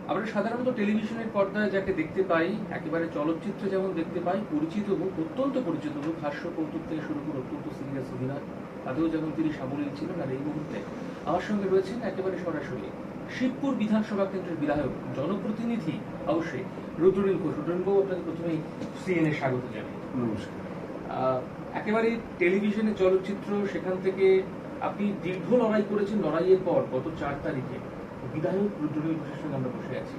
আমরা সাধারণত টেলিভিশনের পর্দায় যাকে দেখতে পাই, একেবারে চলচ্চিত্রে যেমন দেখতে পাই, পরিচিত মুখ, অত্যন্ত পরিচিত মুখ, হাস্য কৌতুক থেকে শুরু করে অত্যন্ত সিরিয়াস অভিনয়, তাতেও যেমন তিনি সাবলীল ছিলেন। আর এই মুহূর্তে আমার সঙ্গে রয়েছেন একেবারে সরাসরি শিবপুর বিধানসভা কেন্দ্রের বিধায়ক, জনপ্রতিনিধি অবশ্যই রুদ্রনীল ঘোষ। রুদ্রনীলবাবু, আপনাকে প্রথমেই সিএনএ স্বাগত জানাই। নমস্কার। একেবারে টেলিভিশনে চলচ্চিত্র, সেখান থেকে আপনি দীর্ঘ লড়াই করেছেন। লড়াইয়ের পর গত 4 তারিখে বিধায়ক রুদ্রনীল ঘোষের সঙ্গে আমরা বসে আছি।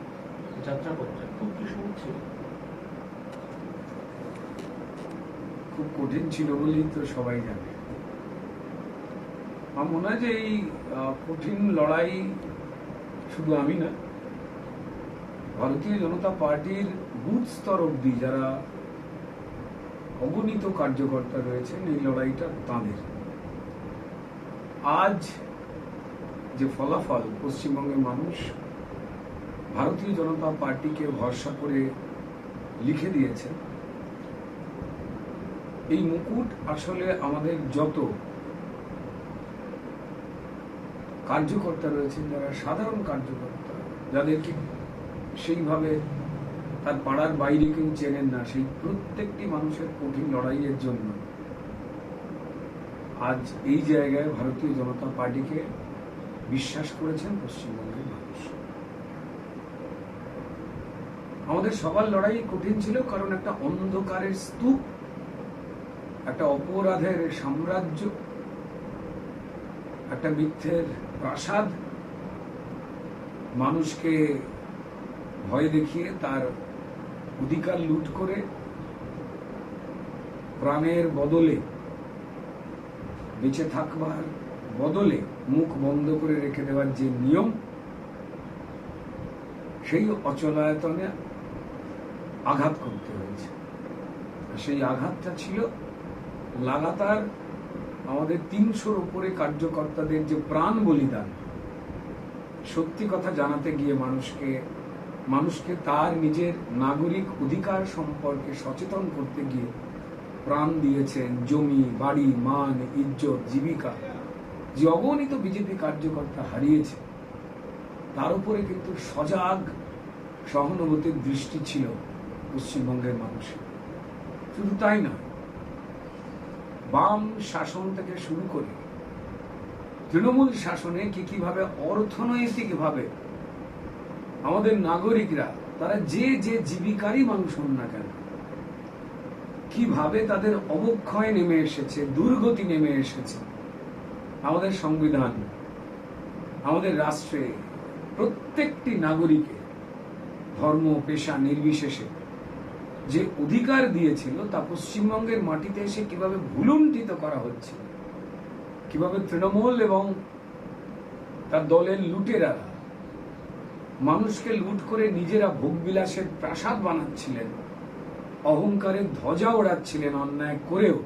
যাত্রাপথটা খুব কি সহজ ছিল? খুব কঠিন ছিল বলেই তো সবাই জানে। আমার মনে হয় যে এই কঠিন লড়াই শুধু আমি না, ভারতীয় জনতা পার্টির বুথ স্তর অব্দি যারা অগণিত কার্যকর্তা রয়েছেন, এই লড়াইটা তাঁদের। আজ যে ফলাফল পশ্চিমবঙ্গের মানুষ ভারতীয় জনতা পার্টিকে ভরসা করে লিখে দিয়েছে, এই মুকুট আসলে আমাদের যত কার্যকর্তা রয়েছেন, যারা সাধারণ কার্যকর্তা, যাদেরকে সেইভাবে তার পাড়ার বাইরে কেউ চেনেন না, সেই প্রত্যেকটি মানুষের কঠিন লড়াইয়ের জন্য আজ এই জায়গায় ভারতীয় জনতা পার্টিকে বিশ্বাস করেছেন পশ্চিমবঙ্গের মানুষ। আমাদের সবার লড়াই কঠিন ছিল, কারণ একটা অন্ধকারের স্তূপ, একটা অপরাধের সাম্রাজ্য, একটা মিথ্যের প্রাসাদ মানুষকে ভয় দেখিয়ে তার অধিকার লুট করে প্রাণের বদলে, বেঁচে থাকবার বদলে মুখ বন্ধ করে রেখে দেওয়ার যে নিয়ম, সেই অচলায়তনে আঘাত করতে হয়েছে। সেই আঘাতটা ছিল লাগাতার আমাদের 300-র উপরে কার্যকর্তাদের যে প্রাণ বলিদান। সত্যি কথা জানাতে গিয়ে মানুষকে তার নিজের নাগরিক অধিকার সম্পর্কে সচেতন করতে গিয়ে প্রাণ দিয়েছেন, জমি, বাড়ি, মান, ইজ্জত, জীবিকা যে অগণিত বিজেপি কার্যকর্তা হারিয়েছে, তার উপরে কিন্তু সজাগ সহানুভূতির দৃষ্টি ছিল পশ্চিমবঙ্গের মানুষের। শুধু তাই না, বাম শাসন থেকে শুরু করে তৃণমূল শাসনে কিভাবে অর্থনৈতিকভাবে আমাদের নাগরিকরা, তারা যে জীবিকারই মানুষ হন না কেন, কিভাবে তাদের অবক্ষয় নেমে এসেছে, দুর্গতি নেমে এসেছে। আমাদের সংবিধান, আমাদের রাষ্ট্রে প্রত্যেকটি নাগরিকের ধর্ম, পেশা নির্বিশেষে যে অধিকার দিয়েছিল, তা পশ্চিমবঙ্গের মাটিতে এসে কিভাবে ভুলুণ্ঠিত করা হচ্ছে, কিভাবে তৃণমূল এবং তার দলের লুটেরা মানুষকে লুট করে নিজেরা ভোগবিলাসের প্রাসাদ বানাচ্ছিলেন, অহংকারের ধ্বজা ওড়াচ্ছিলেন অন্যায় করেও,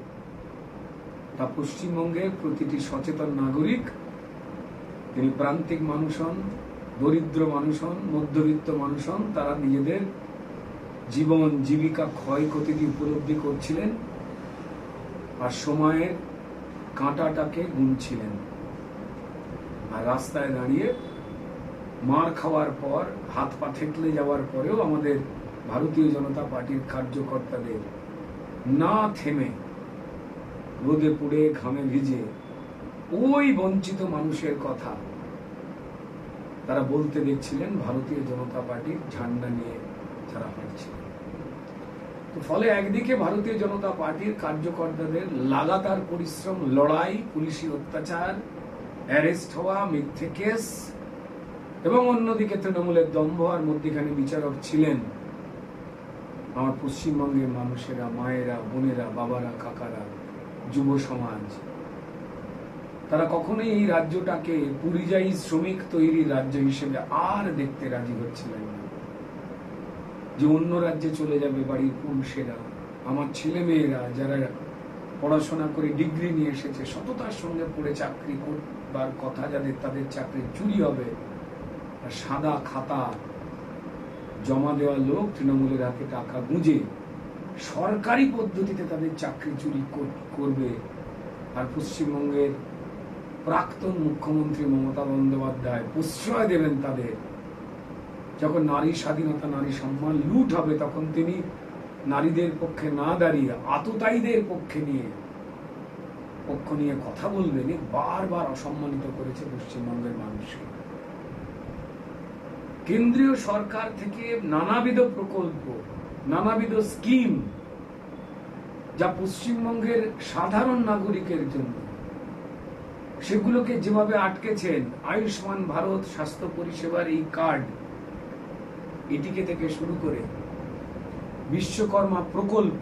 তা পশ্চিমবঙ্গের প্রতিটি সচেতন নাগরিক, তিনি প্রান্তিক মানুষ হন, দরিদ্র মানুষ হন, মধ্যবিত্ত মানুষ হন, তারা নিজেদের জীবন জীবিকা ক্ষয়ক্ষতিটি উপলব্ধি করছিলেন আর সময়ের কাঁটাটাকে গুনছিলেন। আর রাস্তায় দাঁড়িয়ে মার খাওয়ার পর, হাত পা থেতলে যাওয়ার পরেও আমাদের ভারতীয় জনতা পার্টির কার্যকর্তাদের না থেমে, রোদে পুড়ে ঘামে ভিজে ওই বঞ্চিত মানুষের কথা তারা বলতে দেখছিলেন ভারতীয় জনতা পার্টির ঝান্ডা নিয়ে যারা হাঁটছিলেন। তো ফলে একদিকে ভারতীয় জনতা পার্টির কার্যকর্তাদের লাগাতার পরিশ্রম, লড়াই, পুলিশি অত্যাচার, অ্যারেস্ট হওয়া, মিথ্যে কেস, এবং অন্যদিকে তৃণমূলের দম্ভ, আর মধ্যখানে বিচারক ছিলেন আমার পশ্চিমবঙ্গের মানুষেরা, মায়েরা, বোনেরা, বাবারা, কাকারা, যুব সমাজ। তারা কখনোই এই রাজ্যটাকে পরিযায়ী শ্রমিক তৈরির রাজ্য হিসেবে আর দেখতে রাজি হচ্ছিলেন না, যে অন্য রাজ্যে চলে যাবে বাড়ির পুরুষেরা, আমার ছেলে মেয়েরা যারা পড়াশোনা করে ডিগ্রি নিয়ে এসেছে, সততার সঙ্গে পড়ে চাকরি করবার কথা যাদের, তাদের চাকরি চুরি হবে। আর সাদা খাতা জমা দেওয়া লোক তৃণমূলের হাতে টাকা গুঁজে সরকারি পদ্ধতিতে তাদের চাকরি চুরি করবে। আর পশ্চিমবঙ্গের প্রাক্তন মুখ্যমন্ত্রী মমতা বন্দ্যোপাধ্যায় প্রশ্রয় দেবেন তাদের, যখন নারী স্বাধীনতা, নারী সম্মান লুট হবে, তখন তিনি নারীদের পক্ষে না দাঁড়িয়ে আততায়ীদের পক্ষ নিয়ে কথা বলবেন। বারবার অসম্মানিত করেছে পশ্চিমবঙ্গের মানুষকে। কেন্দ্রীয় সরকার থেকে নানাবিধ প্রকল্প, নানাবিধ স্কিম যা পশ্চিমবঙ্গের সাধারণ নাগরিকের জন্য, সেগুলোকে যেভাবে আটকেছেন, আয়ুষ্মান ভারত স্বাস্থ্য পরিষেবার এই কার্ড, এটিকে থেকে শুরু করে বিশ্বকর্মা প্রকল্প,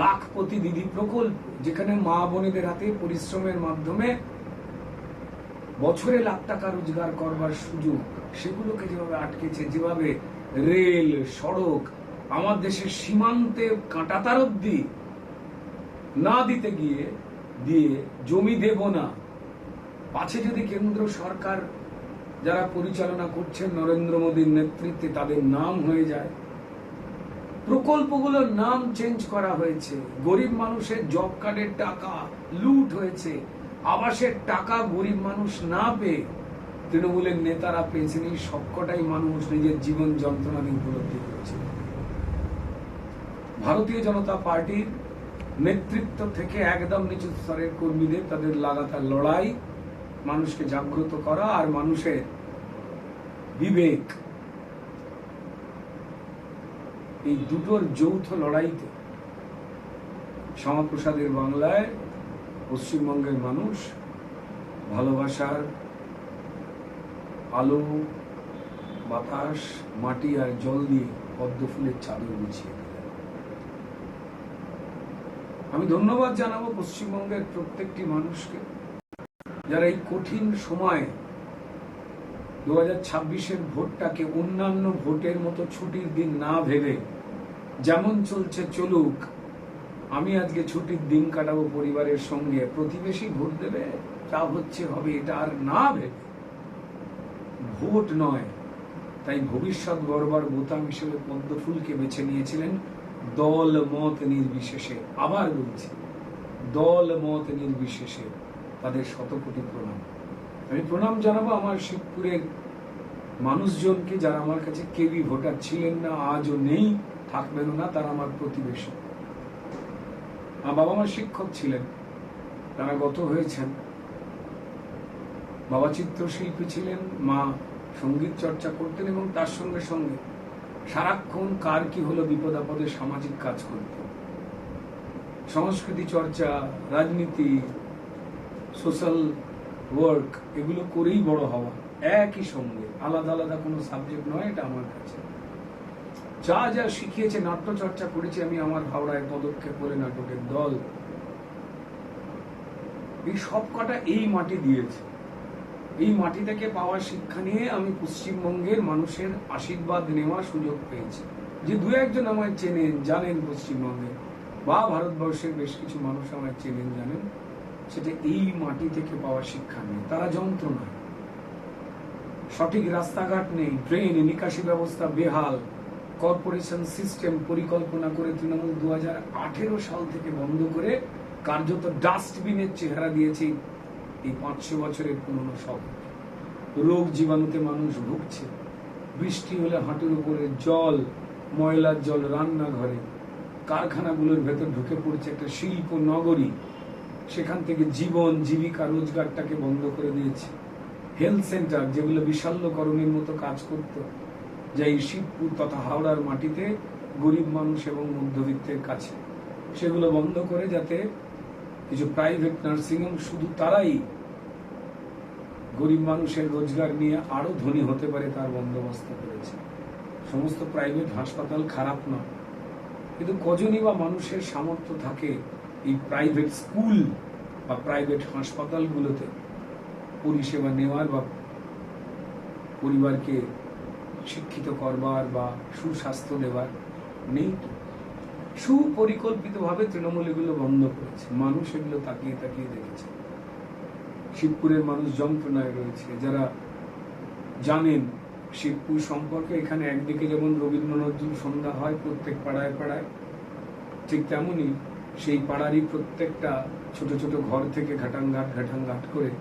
লাখপতি দিদি প্রকল্প, যেখানে মা বোনেদের হাতে পরিশ্রমের মাধ্যমে বছরে লাখ টাকা রোজগার করবার সুযোগ, সেগুলোকে যেভাবে আটকেছে, যেভাবে রেল, সড়ক, আমার দেশের সীমান্তে কাঁটাতার অব্দি না দিতে দিয়ে জমি দেব না, পাছে যদি কেন্দ্র সরকার যারা পরিচালনা করছেন নরেন্দ্র মোদীর নেতৃত্বে তাদের নাম হয়ে যায়। প্রকল্পগুলোর নাম চেঞ্জ করা হয়েছে, গরিব মানুষের জব কার্ডের টাকা লুট হয়েছে, আবাসের টাকা গরিব মানুষ না পেয়ে তৃণমূলের নেতারা পেয়েছেন। এই সবকটাই মানুষ নিজের জীবন যন্ত্রণা নিয়ে উপলব্ধি করেছে। ভারতীয় জনতা পার্টির নেতৃত্ব থেকে একদম নিচু স্তরের কর্মীদের তাদের লাগাতার লড়াই, মানুষকে জাগ্রত করা আর মানুষের বিবেক, এই দুটোর যৌথ লড়াইতে শ্যামাপ্রসাদের বাংলায় পশ্চিমবঙ্গের মানুষ ভালোবাসার আলো, বাতাস, মাটি আর জল দিয়ে পদ্ম ফুলের চাদর বিছিয়ে দিলেন। আমি ধন্যবাদ জানাবো পশ্চিমবঙ্গের প্রত্যেকটি মানুষকে, যারা এই কঠিন সময় 2026-এর ভোটটাকে অন্যান্য ভোটের মতো ছুটির দিন না ভেবে, যেমন চলছে চলুক, আমি আজকে ছুটির দিন কাটাবো পরিবারের সঙ্গে, প্রতিবেশী ভোট দেবে, যা হচ্ছে হবে, এটা আর না ভেবে, ভোট নয়, তাই ভবিষ্যৎ গড়বার বোতাম হিসেবে পদ্ম ফুলকে বেছে নিয়েছিলেন দল মত নির্বিশেষে। আবার বলছি, দল মত নির্বিশেষে তাদের শতকোটি প্রণাম। আমি প্রণাম জানাবো আমার শিবপুরের মানুষজনকে, যারা আমার কাছে কেউই ভোটার ছিলেন না, আজও নেই, থাকবেনও না, তারা আমার প্রতিবেশী। আমার বাবা মা শিক্ষক ছিলেন, তারা গত হয়েছেন। বাবা চিত্রশিল্পী ছিলেন, মা সঙ্গীত চর্চা করতেন এবং তার সঙ্গে সঙ্গে সারাক্ষণ কার কি হলো বিপদ আপদে সামাজিক কাজ করতেন। সংস্কৃতি চর্চা, রাজনীতি, সোশ্যাল ওয়ার্ক, এগুলো করেই বড় হওয়া, একই সঙ্গে, আলাদা আলাদা কোনো সাবজেক্ট নয় এটা আমার কাছে। যা যা শিখিয়েছে, নাট্য চর্চা করেছি আমি আমার হাওড়ায় পদক্ষেপ করে নাটকের দল, এই সব কটা এই মাটি দিয়েছে। এই মাটি থেকে পাওয়া শিক্ষা নিয়ে আমি পশ্চিমবঙ্গের মানুষের আশীর্বাদ নেওয়ার সুযোগ পেয়েছি। যে দু একজন আমায় চেনেন, জানেন পশ্চিমবঙ্গে বা ভারতবর্ষের বেশ কিছু মানুষ আমায় চেনেন, জানেন, সেটা এই মাটি থেকে পাওয়া শিক্ষা নেই। তারা যন্ত্রণা, সঠিক রাস্তাঘাট নেই, ট্রেন, নিকাশি ব্যবস্থা বেহাল, কর্পোরেশন সিস্টেম পরিকল্পনা করে তৃণমূল 2018 সাল থেকে বন্ধ করে কার্যত ডাস্টবিনের চেহারা দিয়েছে এই 500 বছরের পুরনো শহর। রোগ জীবাণুতে মানুষ ভুগছে, বৃষ্টি হলে হাঁটুর উপরে জল, ময়লার জল রান্নাঘরে, কারখানাগুলোর ভেতর ঢুকে পড়ছে একটা শিল্প নগরী, সেখান থেকে জীবন জীবিকা রোজগারটাকে বন্ধ করে দিয়েছে। হেলথ সেন্টার যেগুলো বিশাল্যকরণের মতো কাজ করত, যা এই শিবপুর তথা হাওড়ার মাটিতে গরিব মানুষ এবং মধ্যবিত্তের কাছে, সেগুলো বন্ধ করে যাতে কিছু প্রাইভেট নার্সিং হোম, শুধু তারাই গরিব মানুষের রোজগার নিয়ে আরো ধনী হতে পারে তার বন্দোবস্ত করেছে। সমস্ত প্রাইভেট হাসপাতাল খারাপ নয়, কিন্তু কজনই বা মানুষের সামর্থ্য থাকে এই প্রাইভেট স্কুল বা প্রাইভেট হাসপাতালগুলোতে পরিষেবা নেওয়ার বা পরিবারকে শিক্ষিত করবার বা সুস্বাস্থ্য দেবার? নেই। সুপরিকল্পিতভাবে তৃণমূল এগুলো বন্ধ করেছে, মানুষ এগুলো তাকিয়ে তাকিয়ে দেখেছে। শিবপুরের মানুষ যন্ত্রণায় রয়েছে। যারা জানেন শিবপুর সম্পর্কে, এখানে একদিকে যেমন রবীন্দ্র নজরুল সন্ধ্যা হয় প্রত্যেক পাড়ায় পাড়ায়, ঠিক তেমনি সেই পাড়ারই প্রত্যেকটা ছোট ছোট ঘর থেকে ঘাটাঘাট করে